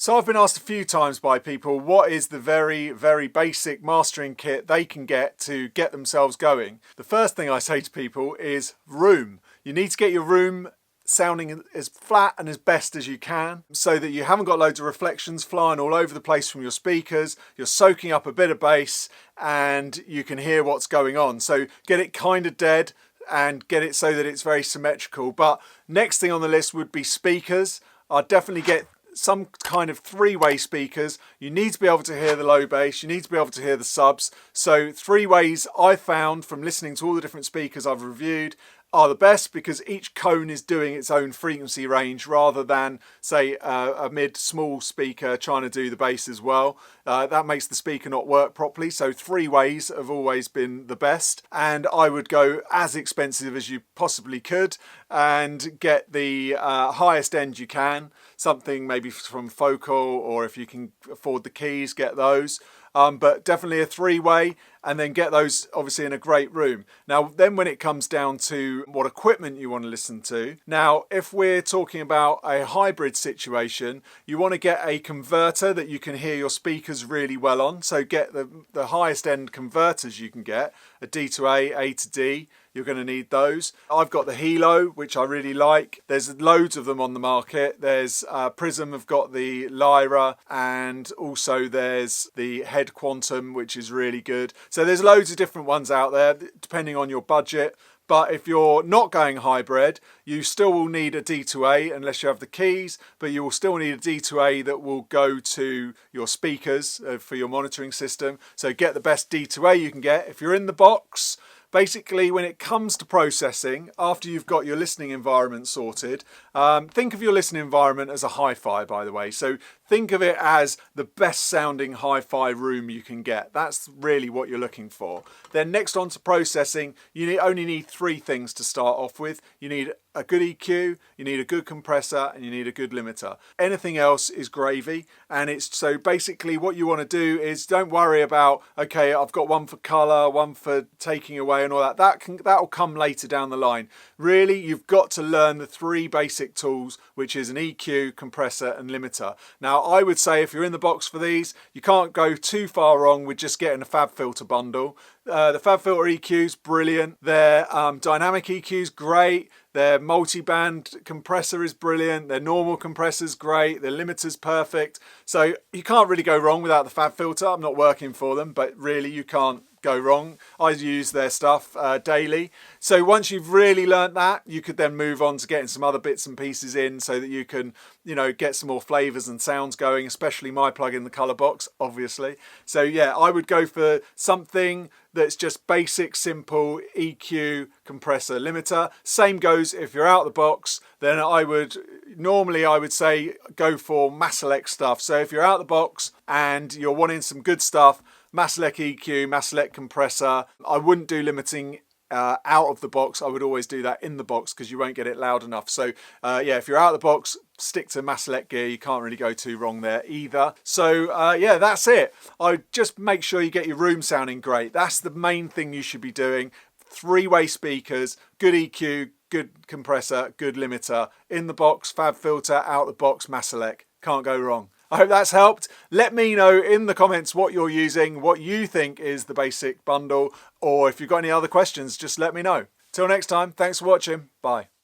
So I've been asked a few times by people what is the very, very basic mastering kit they can get to get themselves going. The first thing I say to people is room. You need to get your room sounding as flat and as best as you can so that you haven't got loads of reflections flying all over the place from your speakers. You're soaking up a bit of bass and you can hear what's going on. So get it kind of dead and get it so that it's very symmetrical. But next thing on the list would be speakers. I'd definitely get some kind of three-way speakers. You need to be able to hear the low bass, you need to be able to hear the subs. So three ways I found from listening to all the different speakers I've reviewed are the best because each cone is doing its own frequency range rather than, say, a mid-small speaker trying to do the bass as well. That makes the speaker not work properly. So three ways have always been the best. And I would go as expensive as you possibly could and get the highest end you can. Something maybe from Focal, or if you can afford the keys, get those. But definitely a three-way, and then get those obviously in a great room. Now then when it comes down to what equipment you want to listen to, now if we're talking about a hybrid situation, you want to get a converter that you can hear your speakers really well on. So get the highest end converters you can get, a D to A to D. You're going to need those. I've got the Hilo, which I really like. There's loads of them on the market. There's Prism have got the Lyra, and also there's the Head Quantum, which is really good. So there's loads of different ones out there depending on your budget. But if you're not going hybrid, you still will need a D2A unless you have the keys, but you will still need a D2A that will go to your speakers for your monitoring system. So get the best D2A you can get. If you're in the box, basically when it comes to processing, after you've got your listening environment sorted, think of your listening environment as a hi-fi, by the way. So think of it as the best sounding hi-fi room you can get. That's really what you're looking for. Then next on to processing, you only need three things to start off with. You need a good EQ, you need a good compressor, and you need a good limiter. Anything else is gravy. And it's so basically what you want to do is don't worry about, okay, I've got one for color, one for taking away and all that. That'll come later down the line. Really, you've got to learn the three basic tools, which is an EQ, compressor, and limiter. Now, I would say if you're in the box for these, you can't go too far wrong with just getting a FabFilter bundle. The FabFilter EQ's brilliant. Their dynamic EQ's great. Their multi-band compressor is brilliant. Their normal compressor's great. Their limiter's perfect. So you can't really go wrong without the FabFilter. I'm not working for them, but really you can't go wrong. I use their stuff daily. So once you've really learnt that, you could then move on to getting some other bits and pieces in so that you can, get some more flavors and sounds going, especially my plug-in, the color box, obviously. So yeah, I would go for something that's just basic, simple EQ, compressor, limiter. Same goes if you're out the box, then I would say go for Maselec stuff. So if you're out the box and you're wanting some good stuff, Maselec EQ, Maselec compressor. I wouldn't do limiting out of the box. I would always do that in the box because you won't get it loud enough. So yeah, if you're out of the box, stick to Maselec gear. You can't really go too wrong there either. So yeah, that's it. I just make sure you get your room sounding great. That's the main thing you should be doing. Three-way speakers, good EQ, good compressor, good limiter. In the box, FabFilter, out the box, Maselec. Can't go wrong. I hope that's helped. Let me know in the comments what you're using, what you think is the basic bundle, or if you've got any other questions, just let me know. Till next time, thanks for watching. Bye.